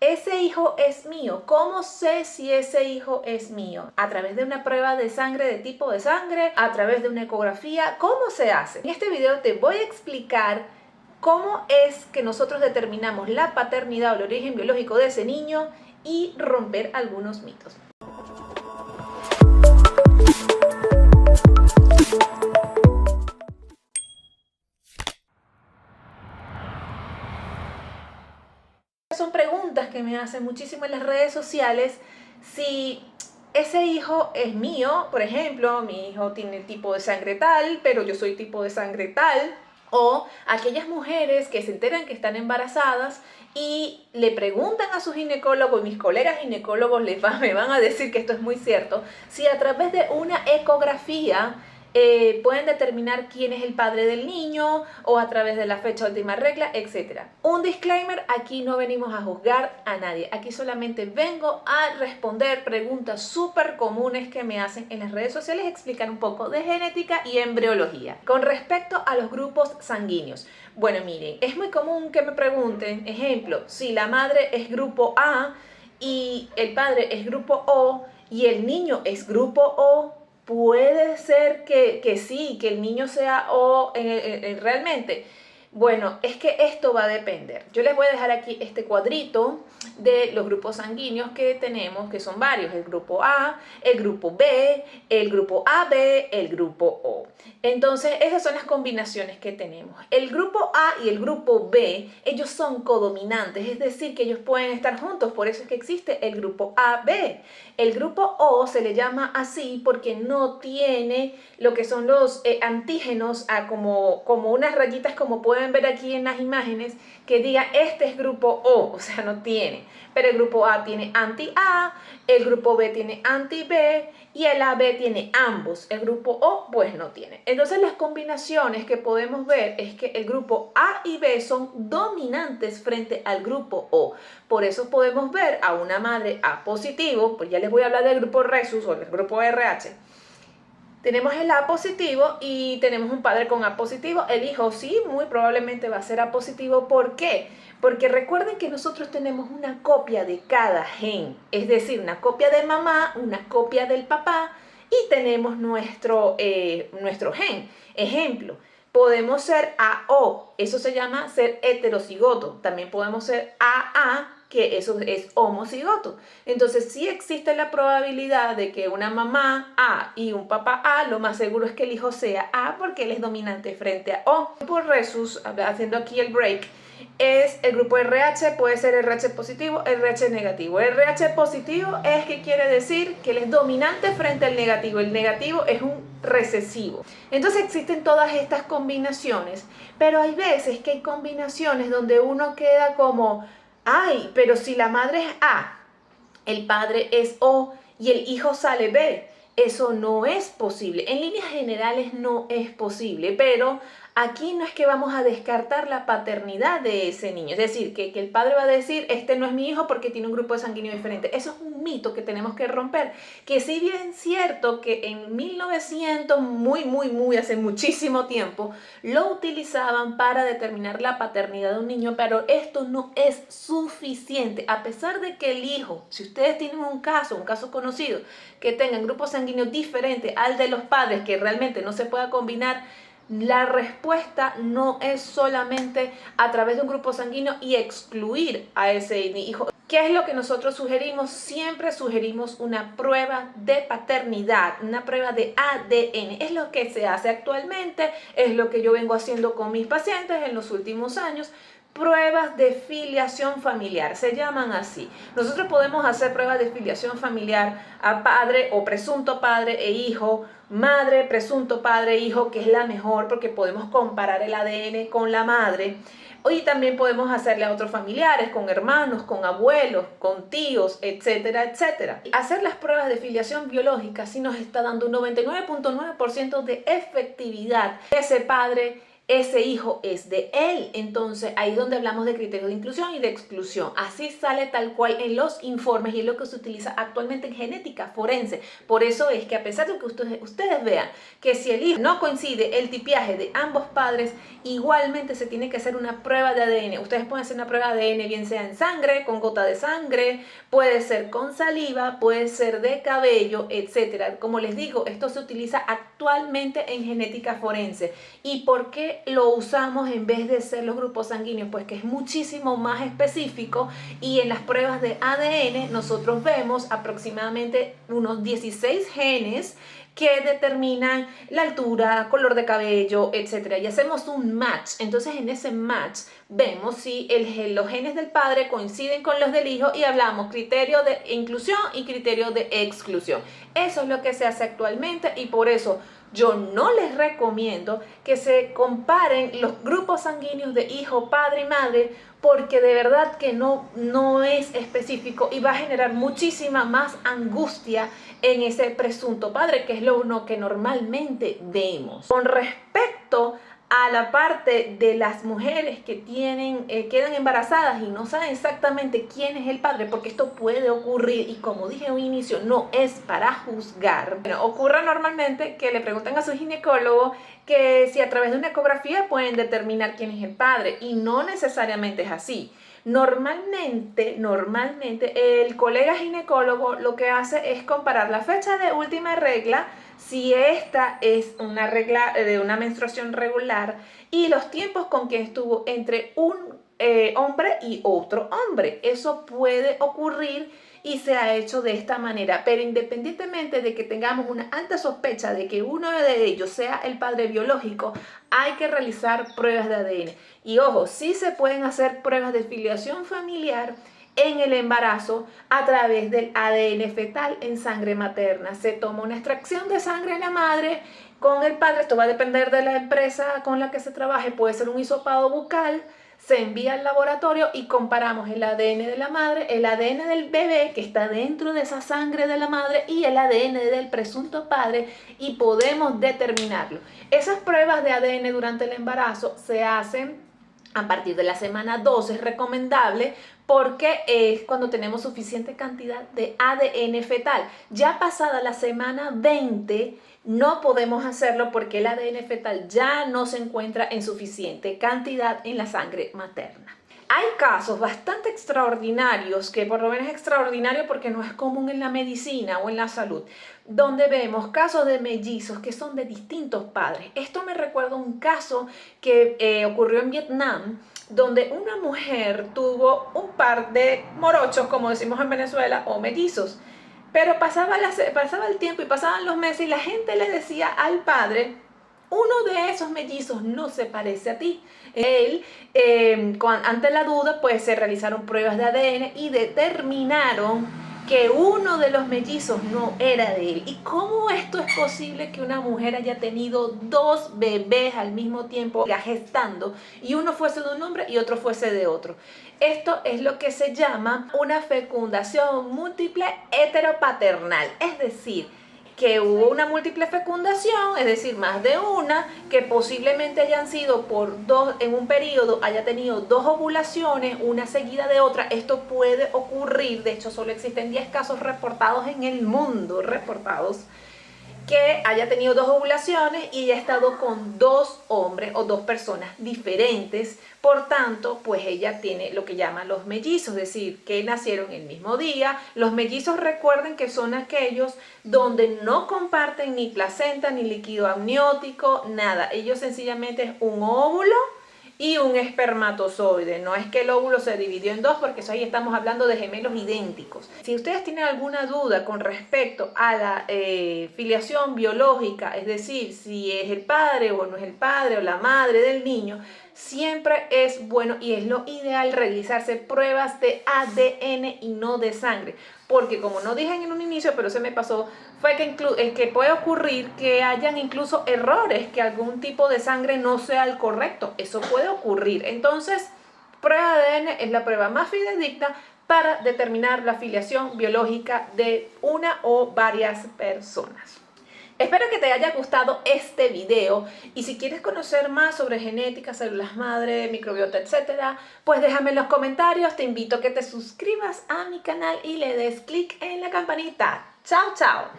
Ese hijo es mío. ¿Cómo sé si ese hijo es mío? A través de una prueba de sangre, de tipo de sangre, a través de una ecografía. ¿Cómo se hace? En este video te voy a explicar cómo es que nosotros determinamos la paternidad o el origen biológico de ese niño y romper algunos mitos. Son preguntas que me hacen muchísimo en las redes sociales. Si ese hijo es mío, por ejemplo, mi hijo tiene tipo de sangre tal, pero yo soy tipo de sangre tal. O aquellas mujeres que se enteran que están embarazadas y le preguntan a su ginecólogo, y mis colegas ginecólogos me van a decir que esto es muy cierto, si a través de una ecografía pueden determinar quién es el padre del niño o a través de la fecha última regla, etc. Un disclaimer, aquí no venimos a juzgar a nadie, aquí solamente vengo a responder preguntas súper comunes que me hacen en las redes sociales, explicar un poco de genética y embriología. Con respecto a los grupos sanguíneos, bueno, miren, es muy común que me pregunten, ejemplo, si la madre es grupo A y el padre es grupo O y el niño es grupo O, puede ser que sí, que el niño sea O realmente. Bueno, es que esto va a depender. Yo les voy a dejar aquí este cuadrito de los grupos sanguíneos que tenemos, que son varios. El grupo A, el grupo B, el grupo AB, el grupo O. Entonces, esas son las combinaciones que tenemos. El grupo A y el grupo B, ellos son codominantes, es decir, que ellos pueden estar juntos, por eso es que existe el grupo AB. El grupo O se le llama así porque no tiene lo que son los antígenos como unas rayitas, como pueden ver aquí en las imágenes, que diga este es grupo O sea, no tiene. Pero el grupo A tiene anti-A, el grupo B tiene anti-B y el AB tiene ambos. El grupo O pues no tiene. Entonces las combinaciones que podemos ver es que el grupo A y B son dominantes frente al grupo O. Por eso podemos ver a una madre A positivo, pues ya les voy a hablar del grupo Rhesus o del grupo RH. Tenemos el A positivo y tenemos un padre con A positivo. El hijo sí, muy probablemente va a ser A positivo. ¿Por qué? Porque recuerden que nosotros tenemos una copia de cada gen. Es decir, una copia de mamá, una copia del papá y tenemos nuestro gen. Ejemplo, podemos ser AO, eso se llama ser heterocigoto. También podemos ser AA, que eso es homocigoto. Entonces, sí existe la probabilidad de que una mamá A y un papá A, lo más seguro es que el hijo sea A porque él es dominante frente a O. Por Rhesus, haciendo aquí el break, es el grupo RH, puede ser RH positivo, RH negativo. RH positivo es que quiere decir que él es dominante frente al negativo. El negativo es un recesivo. Entonces existen todas estas combinaciones, pero hay veces que hay combinaciones donde uno queda como, ay, pero si la madre es A, el padre es O y el hijo sale B. Eso no es posible. En líneas generales no es posible, pero aquí no es que vamos a descartar la paternidad de ese niño. Es decir, que el padre va a decir, este no es mi hijo porque tiene un grupo de sanguíneo diferente. Eso es un mito que tenemos que romper. Que si bien es cierto que en 1900, muy hace muchísimo tiempo, lo utilizaban para determinar la paternidad de un niño, pero esto no es suficiente. A pesar de que el hijo, si ustedes tienen un caso conocido, que tengan grupos sanguíneos diferentes al de los padres, que realmente no se pueda combinar, la respuesta no es solamente a través de un grupo sanguíneo y excluir a ese hijo. ¿Qué es lo que nosotros sugerimos? Siempre sugerimos una prueba de paternidad, una prueba de ADN. Es lo que se hace actualmente, es lo que yo vengo haciendo con mis pacientes en los últimos años. Pruebas de filiación familiar, se llaman así. Nosotros podemos hacer pruebas de filiación familiar a padre o presunto padre e hijo, madre, presunto padre e hijo, que es la mejor porque podemos comparar el ADN con la madre. Y también podemos hacerle a otros familiares, con hermanos, con abuelos, con tíos, etcétera, etcétera. Hacer las pruebas de filiación biológica sí nos está dando un 99.9% de efectividad. Ese padre ese hijo es de él. Entonces ahí es donde hablamos de criterios de inclusión y de exclusión. Así sale tal cual en los informes y es lo que se utiliza actualmente en genética forense. Por eso es que a pesar de que ustedes vean que si el hijo no coincide el tipiaje de ambos padres, igualmente se tiene que hacer una prueba de ADN. Ustedes pueden hacer una prueba de ADN bien sea en sangre, con gota de sangre, puede ser con saliva, puede ser de cabello, etcétera. Como les digo, esto se utiliza actualmente en genética forense. ¿Y por qué lo usamos en vez de ser los grupos sanguíneos? Pues que es muchísimo más específico y en las pruebas de ADN nosotros vemos aproximadamente unos 16 genes que determinan la altura, color de cabello, etcétera. Y hacemos un match. Entonces en ese match vemos si los genes del padre coinciden con los del hijo y hablamos criterio de inclusión y criterio de exclusión. Eso es lo que se hace actualmente y por eso yo no les recomiendo que se comparen los grupos sanguíneos de hijo, padre y madre, porque de verdad que no es específico y va a generar muchísima más angustia en ese presunto padre, que es lo que normalmente vemos. Con respecto a la parte de las mujeres que quedan embarazadas y no saben exactamente quién es el padre, porque esto puede ocurrir y como dije en un inicio, no es para juzgar. Bueno, ocurre normalmente que le preguntan a su ginecólogo que si a través de una ecografía pueden determinar quién es el padre y no necesariamente es así. Normalmente el colega ginecólogo lo que hace es comparar la fecha de última regla, si esta es una regla de una menstruación regular, y los tiempos con que estuvo entre un hombre y otro hombre. Eso puede ocurrir y se ha hecho de esta manera, pero independientemente de que tengamos una alta sospecha de que uno de ellos sea el padre biológico, hay que realizar pruebas de ADN. Y ojo, sí se pueden hacer pruebas de filiación familiar en el embarazo a través del ADN fetal en sangre materna. Se toma una extracción de sangre de la madre con el padre, esto va a depender de la empresa con la que se trabaje, puede ser un hisopado bucal, se envía al laboratorio y comparamos el ADN de la madre, el ADN del bebé que está dentro de esa sangre de la madre y el ADN del presunto padre y podemos determinarlo. Esas pruebas de ADN durante el embarazo se hacen a partir de la semana 12, es recomendable porque es cuando tenemos suficiente cantidad de ADN fetal. Ya pasada la semana 20 no podemos hacerlo porque el ADN fetal ya no se encuentra en suficiente cantidad en la sangre materna. Hay casos bastante extraordinarios, que por lo menos es extraordinario porque no es común en la medicina o en la salud, donde vemos casos de mellizos que son de distintos padres. Esto me recuerda un caso que ocurrió en Vietnam, donde una mujer tuvo un par de morochos, como decimos en Venezuela, o mellizos. Pero pasaba el tiempo y pasaban los meses y la gente le decía al padre: uno de esos mellizos no se parece a ti. Él, ante la duda, pues se realizaron pruebas de ADN y determinaron que uno de los mellizos no era de él. ¿Y cómo esto es posible que una mujer haya tenido dos bebés al mismo tiempo gestando y uno fuese de un hombre y otro fuese de otro? Esto es lo que se llama una fecundación múltiple heteropaternal, es decir, que hubo una múltiple fecundación, es decir, más de una, que posiblemente hayan sido por dos, en un periodo haya tenido dos ovulaciones, una seguida de otra. Esto puede ocurrir, de hecho solo existen 10 casos reportados en el mundo, que haya tenido dos ovulaciones y haya estado con dos hombres o dos personas diferentes. Por tanto, pues ella tiene lo que llaman los mellizos, es decir, que nacieron el mismo día. Los mellizos, recuerden que son aquellos donde no comparten ni placenta, ni líquido amniótico, nada. Ellos sencillamente es un óvulo y un espermatozoide. No es que el óvulo se dividió en dos, porque eso ahí estamos hablando de gemelos idénticos. Si ustedes tienen alguna duda con respecto a la filiación biológica, es decir, si es el padre o no es el padre o la madre del niño, siempre es bueno y es lo ideal realizarse pruebas de ADN y no de sangre. Porque como no dije en un inicio, pero se me pasó, fue que puede ocurrir que hayan incluso errores, que algún tipo de sangre no sea el correcto. Eso puede ocurrir. Entonces, prueba de ADN es la prueba más fidedigna para determinar la filiación biológica de una o varias personas. Espero que te haya gustado este video y si quieres conocer más sobre genética, células madre, microbiota, etcétera, pues déjame en los comentarios. Te invito a que te suscribas a mi canal y le des clic en la campanita. ¡Chao, chao!